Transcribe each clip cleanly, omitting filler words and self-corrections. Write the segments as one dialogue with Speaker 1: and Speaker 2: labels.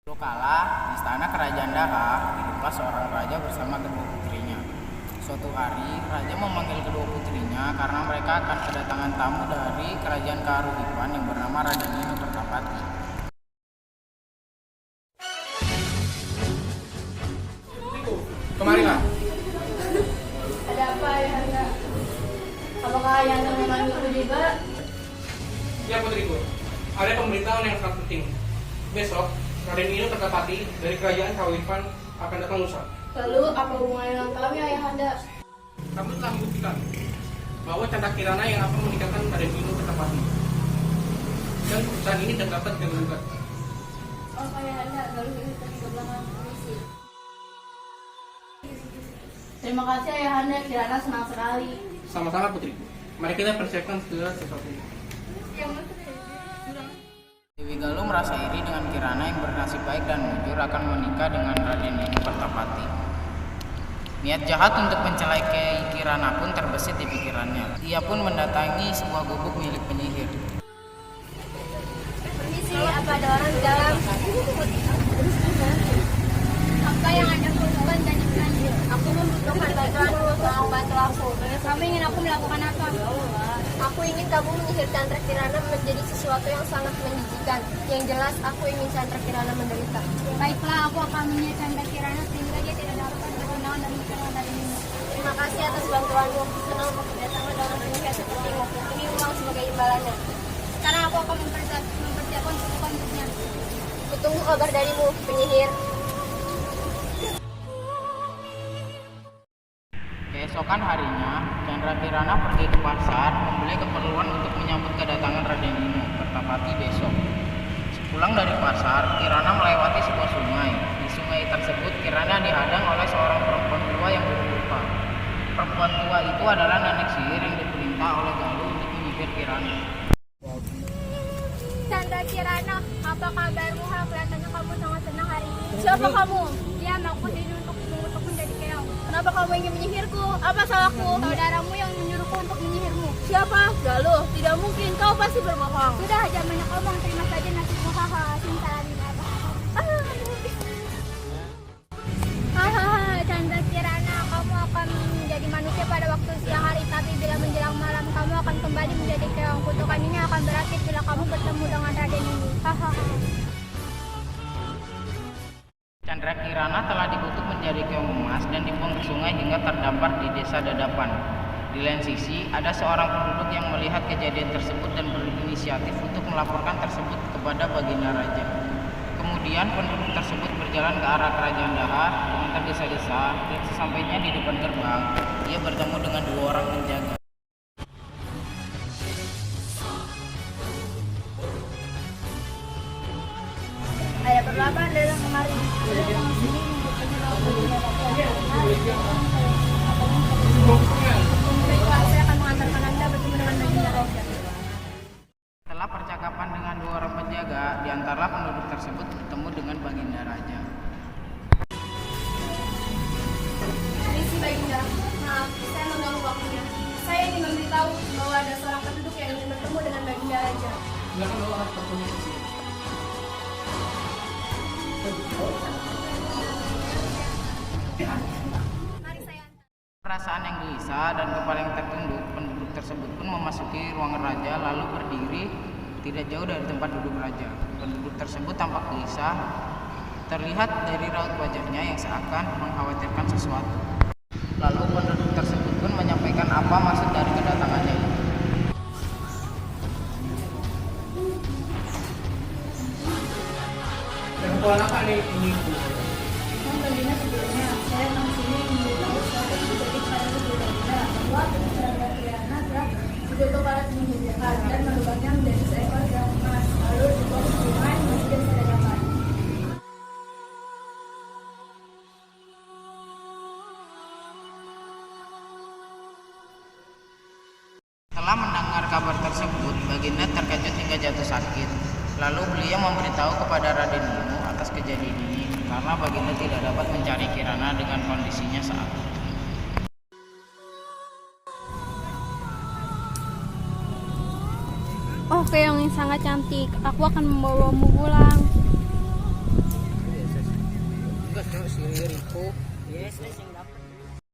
Speaker 1: Dulu kala, di istana kerajaan Daha, hiduplah seorang raja bersama kedua putrinya. Suatu hari, raja memanggil kedua putrinya karena mereka akan kedatangan tamu dari kerajaan Karuhipan yang bernama Raden Dinu Pertapati.
Speaker 2: Kemarilah.
Speaker 3: Ada apa Ayahanda? Apakah Ayahanda memanggilku juga?
Speaker 2: Ya putriku, ada pemberitahuan yang sangat penting. Besok, Raden Dinu Pertapati dari kerajaan Kawipan akan datang lusa.
Speaker 3: Lalu apa hubungannya dengan kami Ayahanda?
Speaker 2: Kami telah membuktikan bahwa Canda Kirana yang akan menikahkan Raden Dinu Pertapati. Dan keputusan ini terdapat dengan gugat.
Speaker 3: Oh Ayahanda, lalu kita ke belakang komisi. Terima kasih Ayahanda, Kirana senang sekali.
Speaker 2: Sama-sama putriku. Mari kita persiapkan segala sesuatunya.
Speaker 1: Dewi Galuh merasa iri dengan Kirana yang bernasib baik dan mujur akan menikah dengan Raden Dinu Pertapati. Niat jahat untuk mencelakai Kirana pun terbesit di pikirannya. Ia pun mendatangi sebuah gubuk milik penyihir.
Speaker 3: Permisi, apa ada orang di dalam? Apa yang Anda butuhkan tadi belanja? Aku membutuhkan bantuanmu, tolong bantu aku. Kamu ingin aku melakukan apa? Aku ingin kamu menyihir Chandra Kirana menjadi sesuatu yang sangat menjijikan. Yang jelas, aku ingin Chandra Kirana menderita. Baiklah, aku akan menyihir Chandra Kirana sehingga dia tidak dapat berkenalan dan bicara dari ini. Terima kasih atas bantuanmu. Senang bekerjasama dengan penyihir sepertimu. Ini uang sebagai imbalannya. Sekarang aku akan mempersiapkan suku untuknya. Kutunggu kabar darimu, penyihir.
Speaker 1: Keesokan harinya, Chandra Kirana pergi ke pasar membeli keperluan untuk menyambut kedatangan Raden Dinu Pertapati besok. Sepulang dari pasar, Kirana melewati sebuah sungai. Di sungai tersebut, Kirana dihadang oleh seorang perempuan tua yang buruk rupa. Perempuan tua itu adalah nenek sihir yang diperintah oleh Galuh untuk menyihir Kirana.
Speaker 3: Chandra Kirana, apa kabarmu? Kelihatannya kamu sangat senang hari ini. Siapa kamu? Dia aku sini untuk menjadi keong. Kenapa kamu ingin menyihirku? Apa salahku? Saudaramu yang menyuruhku untuk menyihirmu. Siapa? Galuh. Tidak mungkin, kau pasti berbohong. Sudah, jangan banyak omong. Terima saja nasibmu. Haha, simsalabim apa? Hahaha, Chandra Kirana, kamu akan menjadi manusia pada waktu siang hari, tapi bila menjelang malam kamu akan kembali menjadi keong. Kutukan ini akan berakhir bila kamu bertemu dengan Raden ini. Hahaha.
Speaker 1: Chandra Kirana telah dikutuk menjadi keong emas dan dibuang ke sungai hingga terdampar di desa Dadapan. Di lain sisi, ada seorang penduduk yang melihat kejadian tersebut dan berinisiatif untuk melaporkan tersebut kepada Baginda Raja. Kemudian penduduk tersebut berjalan ke arah kerajaan Daha dengan tergesa-gesa, dan sesampainya di depan gerbang, ia bertemu dengan dua orang penjaga.
Speaker 3: Ada perlu apa datang kemari? Baiklah, saya akan mengantarkan Anda bertemu dengan Baginda Raja.
Speaker 1: Setelah percakapan dengan dua orang penjaga, di antara penduduk tersebut bertemu dengan Baginda Raja.
Speaker 3: Permisi Baginda, maaf, saya mengganggu waktunya. Saya ingin memberitahu bahwa ada seorang penduduk yang ingin bertemu dengan Baginda Raja.
Speaker 2: Silakan bawa alat pertemuan ke sini.
Speaker 3: Mari saya antar.
Speaker 1: Perasaan yang gelisah dan kepala yang tertunduk, penduduk tersebut pun memasuki ruangan raja lalu berdiri tidak jauh dari tempat duduk raja. Penduduk tersebut tampak gelisah, terlihat dari raut wajahnya yang seakan mengkhawatirkan sesuatu. Lalu penduduk tersebut pun menyampaikan apa maksud dari kedatangannya itu.
Speaker 2: Dan keperluan apa ini?
Speaker 3: Baginda, sebelumnya saya datang sini memberitahu sesuatu yang terjadi pada Baginda bahwa Chandra Kirana telah dikutuk oleh penyihir jahat dan merubahnya menjadi seekor keong emas, lalu dibuang ke sungai menuju desa Dadapan.
Speaker 1: Setelah mendengar kabar tersebut, Baginda terkejut hingga jatuh sakit. Lalu beliau memberitahu kepada Raden Dinu atas kejadian ini karena Baginda tidak dapat mencari Kirana dengan kondisinya saat itu.
Speaker 3: Oh, keong yang sangat cantik. Aku akan membawamu pulang.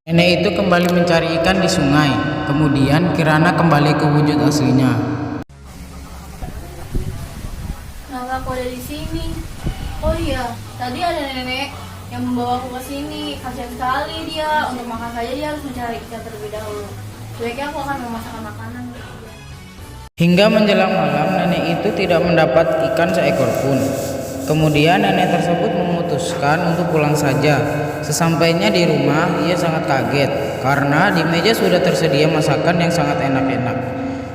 Speaker 1: Nenek itu kembali mencari ikan di sungai. Kemudian Kirana kembali ke wujud aslinya.
Speaker 3: Kenapa aku ada di sini? Oh iya, tadi ada nenek yang membawa aku ke sini. Kasihan sekali dia. Untuk makan saja dia harus mencari ikan terlebih dahulu. Sebaiknya aku akan memasakkan makanan.
Speaker 1: Hingga menjelang malam, nenek itu tidak mendapat ikan seekor pun. Kemudian nenek tersebut memutuskan untuk pulang saja. Sesampainya di rumah, ia sangat kaget karena di meja sudah tersedia masakan yang sangat enak-enak.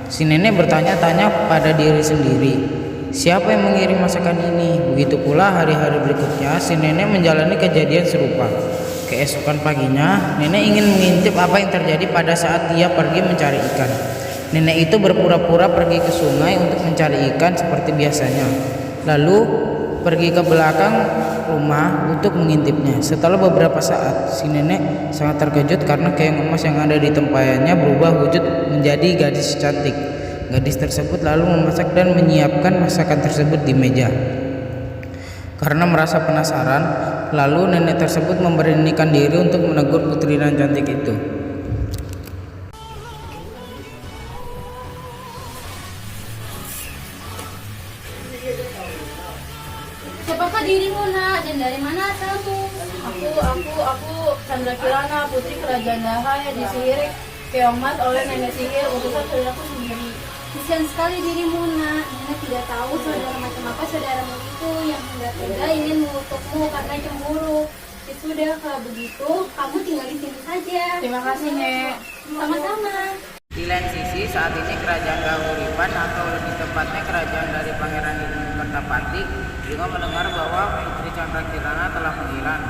Speaker 1: Si nenek bertanya-tanya pada diri sendiri, siapa yang mengirim masakan ini? Begitu pula hari-hari berikutnya, si nenek menjalani kejadian serupa. Keesokan paginya, nenek ingin mengintip apa yang terjadi pada saat ia pergi mencari ikan. Nenek itu berpura-pura pergi ke sungai untuk mencari ikan seperti biasanya. Lalu pergi ke belakang rumah untuk mengintipnya. Setelah beberapa saat, si nenek sangat terkejut karena keong emas yang ada di tempayannya berubah wujud menjadi gadis cantik. Gadis tersebut lalu memasak dan menyiapkan masakan tersebut di meja. Karena merasa penasaran, lalu nenek tersebut memberanikan diri untuk menegur putri dan cantik itu.
Speaker 3: Siapakah dirimu, nak? Dan dari mana asalmu? Aku Chandra Kirana, putri kerajaan Dahaya, disihir keong emas oleh nenek sihir utusan saudaraku sendiri. Kasihan sekali dirimu, nak. Nenek tidak tahu saudara macam apa saudaramu itu yang tega ingin mengutukmu karena cemburu. Ya sudah, kalau begitu kamu tinggal di sini saja. Terima kasih, Nek. Sama-sama.
Speaker 1: Di lain sisi, saat ini kerajaan Kahuripan atau lebih tepatnya kerajaan dari Pangeran Inokertapati juga mendengar bahwa Putri Chandra Kirana telah menghilang.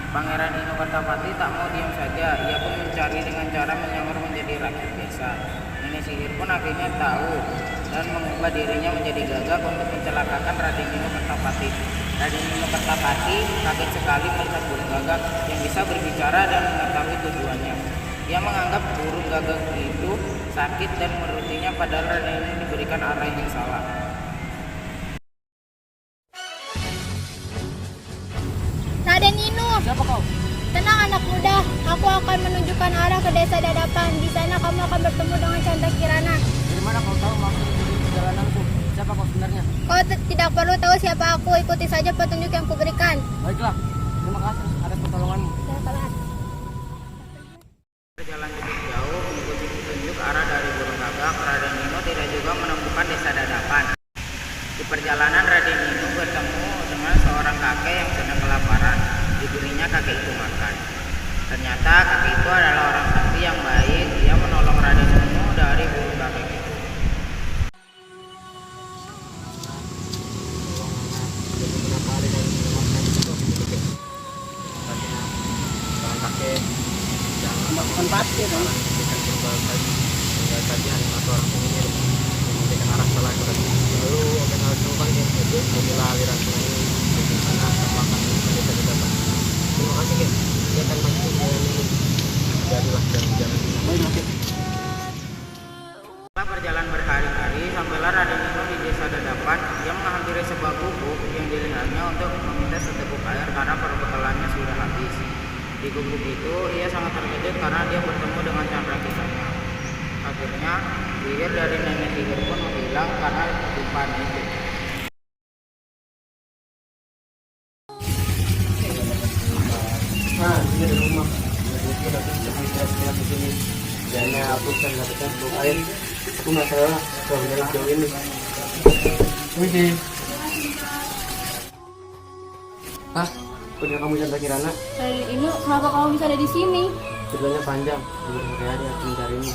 Speaker 1: Pangeran Inokertapati tak mau diam saja, ia pun mencari dengan cara menyamar menjadi rakyat biasa. Nenek sihir pun akhirnya tahu dan mengubah dirinya menjadi gagak untuk mencelakakan Raden Inokertapati. Raden Inokertapati kaget sekali melihat burung gagak yang bisa berbicara dan mengetahui tujuannya. Dia menganggap burung gagak itu sakit dan menurutinya, padahal Raden ini diberikan arah yang salah.
Speaker 3: Raden Inu.
Speaker 2: Siapa kau?
Speaker 3: Tenang anak muda, aku akan menunjukkan arah ke desa Dadapan. Di sana kamu akan bertemu dengan Chandra Kirana.
Speaker 2: Dari mana kau tahu maksud perjalananku? Siapa kau sebenarnya?
Speaker 3: Kau tidak perlu tahu siapa aku, ikuti saja petunjuk yang kuberikan.
Speaker 2: Baiklah, terima kasih atas pertolonganmu.
Speaker 1: Berjalan cukup jauh mengikuti petunjuk arah dari burung gagak, Raden Inu tidak juga menemukan desa Dadapan. Di perjalanan Raden Inu bertemu dengan seorang kakek yang sedang kelaparan. Diberinya kakek itu makan. Ternyata kakek itu adalah orang sakti yang baik. Dia menolong Raden Inu dari burung gagak itu.
Speaker 2: Bukan pasti dong. Tadi hari atau orang penginir memberikan arah salah ke lalu akan harus melakukan itu memilih aliran sungai ini di sana tempatkan mereka di depan. Terima kasih Kek. Dia akan bantu jalan ini. Jadilah jalan ini.
Speaker 1: Setelah berjalan berhari-hari, sampailah Raden Inu di desa Dadapan. Dia menghampiri sebuah gubuk yang dilihatnya untuk meminta seteguk air karena perbekalannya sudah habis. Di gubuk itu, ia sangat terkejut karena dia bertemu dengan Chandra Kirana. Akhirnya, sihir dari nenek sihir pun menghilang karena kutipan itu.
Speaker 2: Nah, ini di rumah. Itu udah bisa di sini. Dan aku kan dapatkan untuk air. Aku nggak salah kalau jalan jauh ini. Widi. Ah, punya kamu Chandra Kirana?
Speaker 3: Raden Inu, kenapa kamu bisa ada di sini?
Speaker 2: Ceritanya panjang, beberapa hari aku mencari ini.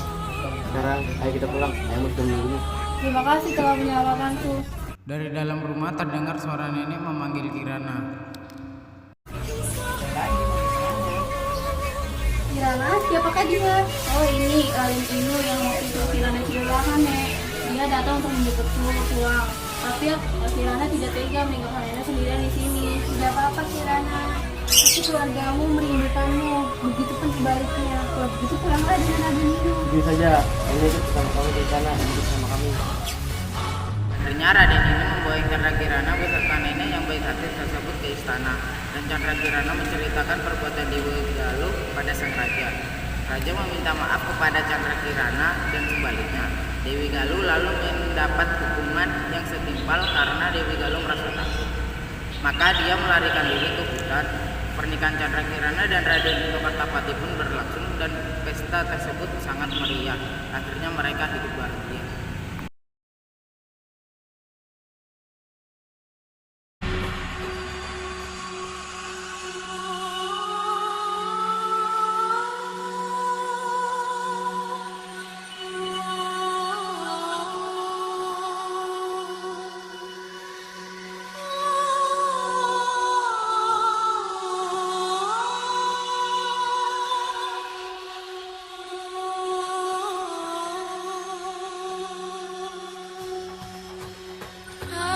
Speaker 2: Sekarang, ayo kita pulang. Ayahmu sudah menunggu.
Speaker 3: Terima kasih telah menyelamatkanku.
Speaker 1: Dari dalam rumah terdengar suara nenek memanggil Kirana.
Speaker 3: Kirana, siapakah dia? Oh ini, Raden Inu yang waktu itu Kirana kehilangan, Nek. Dia datang untuk menjemput pulang. Tapi Kirana tidak tega meninggalkan nenek sendirian di sini. Tidak apa-apa Kirana. Tapi keluargamu merindukanmu. Begitupun sebaliknya. Kalau begitu pulanglah dengan Raden Inu.
Speaker 2: Begini saja, ini ikut bersama kamu di sana dan ikut sama kami.
Speaker 1: Akhirnya Raden Inu membawa datang Chandra Kirana beserta nenek yang baik hati tersebut ke istana, dan Chandra Kirana menceritakan perbuatan Dewi Galuh pada sang raja. Raja meminta maaf kepada Chandra Kirana dan sebaliknya. Dewi Galuh lalu mendapat hukuman yang setimpal karena Dewi Galuh merasa takut. Maka dia melarikan diri ke hutan. Pernikahan Chandra Kirana dan Raden Kertapati pun berlangsung dan pesta tersebut sangat meriah. Akhirnya mereka hidup bahagia.
Speaker 4: Ah